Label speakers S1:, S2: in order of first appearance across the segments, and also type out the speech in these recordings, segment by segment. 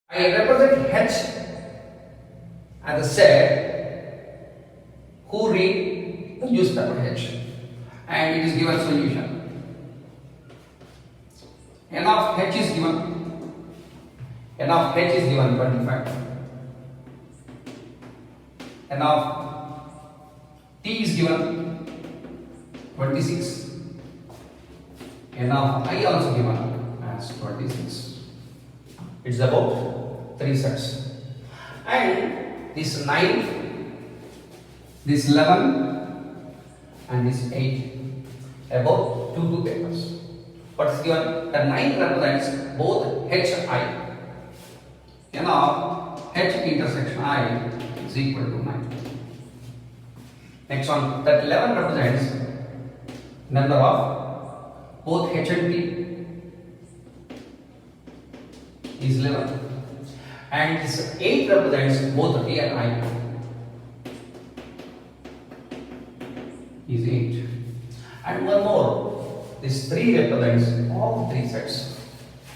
S1: I represent H as a set who read the newspaper H, and it is given solution. N of H is given. N of H is given 25. N of T is given 26. N of I also given as 26. It's about 3 sets. And this 9, this 11, and this 8, about 2 papers. What is given? The 9 represents both H and I. N of H intersection I is equal to 9. Next one, that 11 represents number of both H and T is 11. And this 8 represents both T and I is 8. And one more, this 3 represents all 3 sets.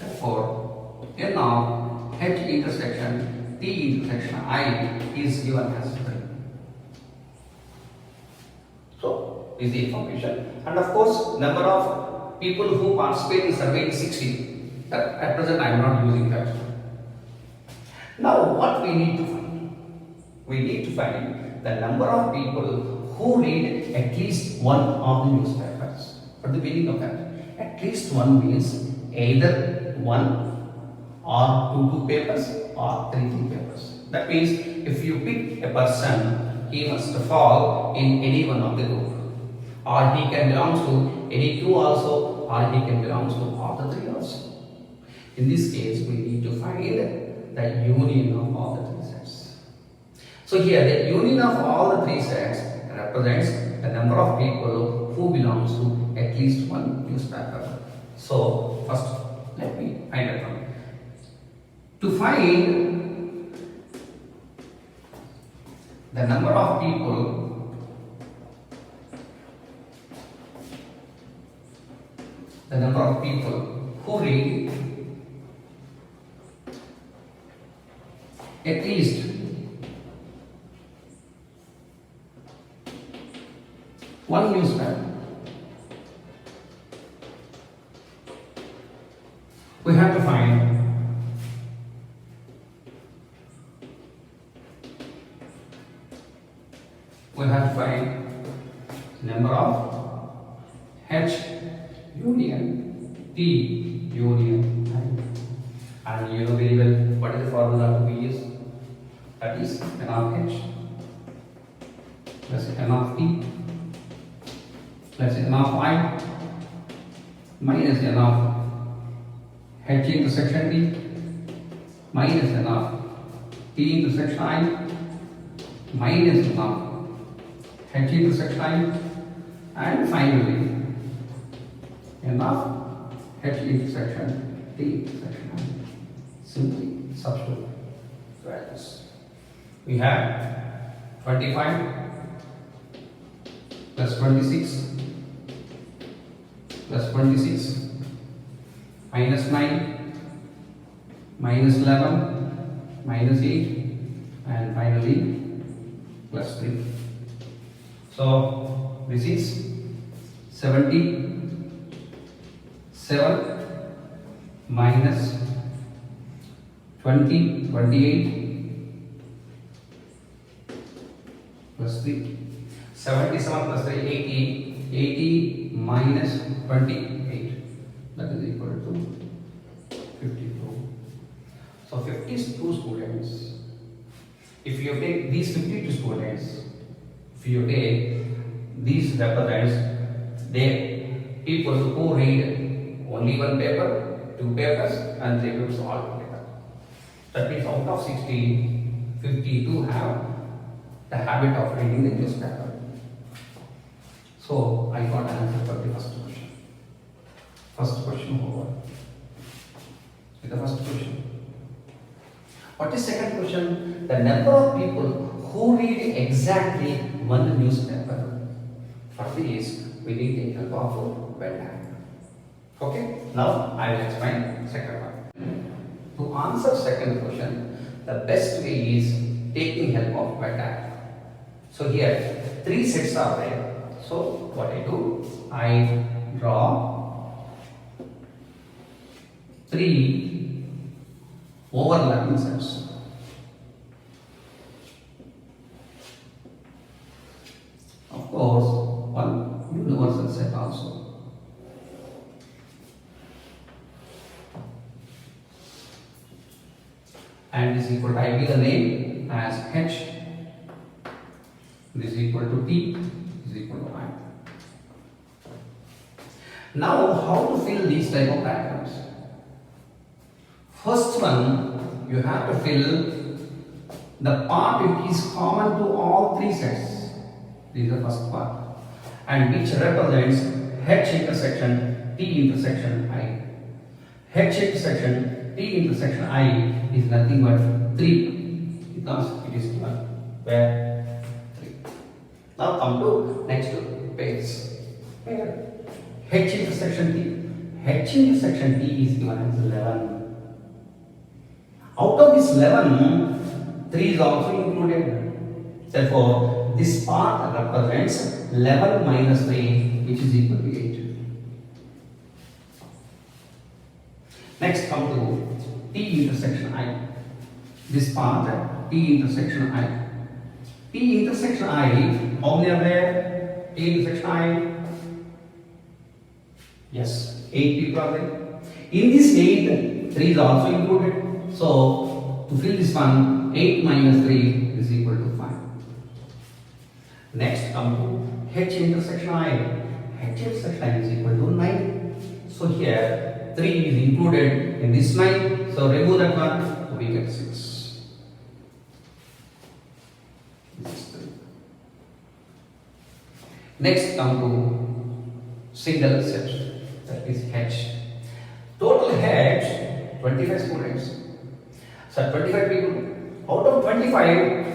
S1: Therefore, N of H intersection T intersection I is given as 3. So, is the information. And of course, number of people who participate in survey is 60. At present, I am not using that. Now, what we need to find? We need to find the number of people who read at least one of the newspapers. What is the meaning of that? At least one means either one or two papers or three papers. That means if you pick a person, he must fall in any one of the group, or he can belong to any two also, or he can belong to all the three also. In this case, we need to find the union of all the 3 sets. So here, the union of all the 3 sets represents the number of people who belongs to at least one newspaper. So first, let me find it out. To find the number of people who read at least one newspaper, we have to find number of H union T union I. And you know very well what is the formula to be used. That is N of H plus N of T plus N of I minus N of H intersection T minus N of T intersection I minus N of H intersection I, and finally N of H intersection T intersection I. Simply substitute values. We have 25 plus 26 plus 26 minus 9 minus 11 minus 8 and finally plus 3. So this is 77 minus 28 plus 3. 77 plus 3, 80 minus 28, that is equal to 52. So 52 students. If you take these 52 students, if you take these represents the people who read only one paper, 2 papers and 3 papers all together. That means out of 60, 52 have the habit of reading the newspaper. So I got an answer for the first question. First question over. With the first question. What is second question? The number of people who read exactly one newspaper. For this, we need the help of Venn diagram. Okay? Now I will explain second one. To answer second question, the best way is taking help of by diagram. So here 3 sets are there. So what I do, I draw 3 overlapping sets. Of course, one universal set also. And this is equal to, I give the name as H, this is equal to T, this is equal to I. Now, how to fill these type of diagrams? First one, you have to fill the part which is common to all 3 sets. This is the first part, and which represents H intersection T intersection I. H intersection T intersection I is nothing but 3 because it is given where 3. Now come to next page. Here H intersection T. H intersection T is given as 11. Out of this 11, 3 is also included. Therefore, this part represents 11 minus 3, which is equal to 8. Next come to T intersection I. This part T intersection I. T intersection I, how many are there? T intersection I. Yes, 8 people are there. In this 8, 3 is also included. So, to fill this one, 8 minus 3 is equal to 5. Next come to H intersection I. H intersection I is equal to 9. So, here 3 is included in this 9. So, remove that one, so we get 6. This is 3. Next come to single set, that is H. Total H, 25 students. So 25 people. Out of 25,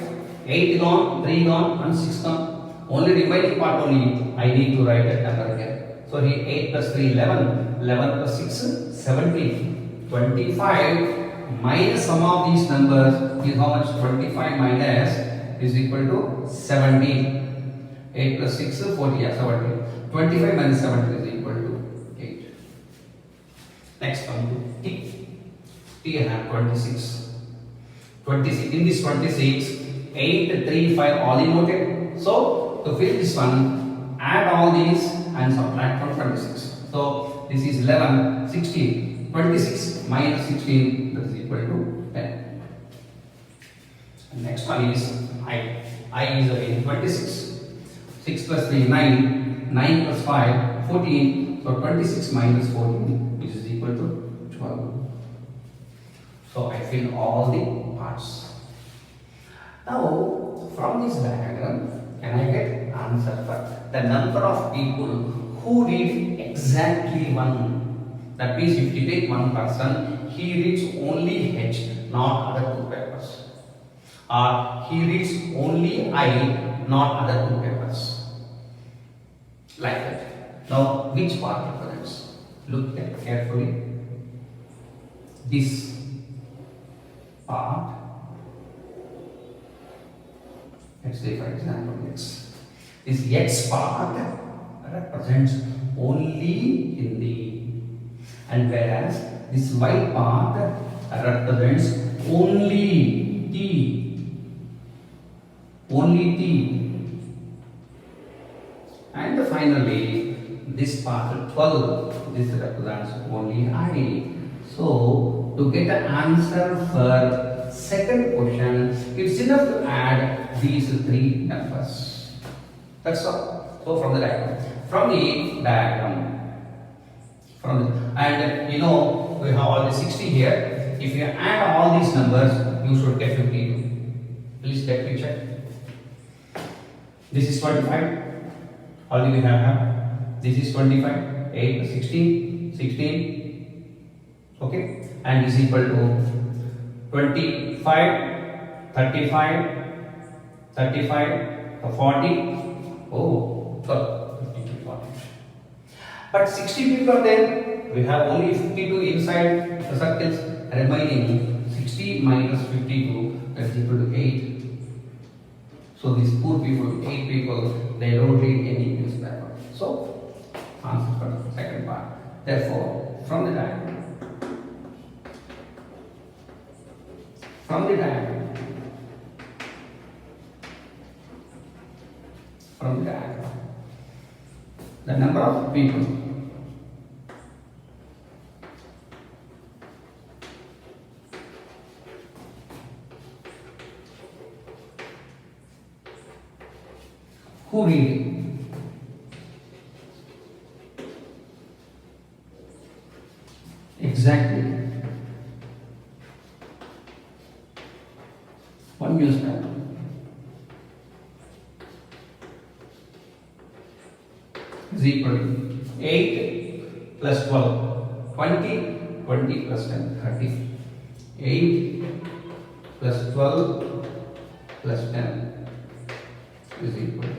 S1: 8 gone, 3 gone, and 6 gone. Only remaining part only I need to write that number here. So here 8 plus 3, 11. 11 plus 6, 17. 25 minus some of these numbers is how much? 25 minus is equal to 17. 8 plus 6, 40, yeah, 17. 25 minus 17 is equal to 8. Next come to T. T I have 26. 26. In this 26, 8, 3, 5 all denoted. So, to fill this one, add all these and subtract from 26. So, this is 11, 16. 26 minus 16, that is equal to 10. And next one is I. I is again 26. 6 plus 3, 9. 9 plus 5, 14. So, 26 minus 14, which is equal to 12. So, I fill all the parts. Now, from this diagram, can I get answer for the number of people who read exactly 1? That means if you take one person, he reads only H, not other 2 papers. Or he reads only I, not other 2 papers. Like that. Now, which part represents? Look at carefully. This part, let's say for example X. This X part represents only Hindi, and whereas this Y part represents only T, only T. And finally, this part 12, this represents only I. So, to get the answer for second question, it's enough to add these 3 numbers. That's all. So, from the diagram, and you know, we have all the 60 here. If you add all these numbers, you should get 52. Please let me check. This is 25. Already we have. This is 25. 8, 16, 16. Okay. And is equal to 25, 35, 35, 40. Oh, 12, 52, 40. But 60 people are there. We have only 52 inside the circles. remaining 60 minus 52, that's equal to 8. So these poor people, 8 people, they don't read any newspaper. So answer for the second part. Therefore, from the diagram, the number of people who read exactly one newspaper is equal to 8 plus 12, 20, 20 plus 10, 30. 8 plus 12 plus 10 is equal to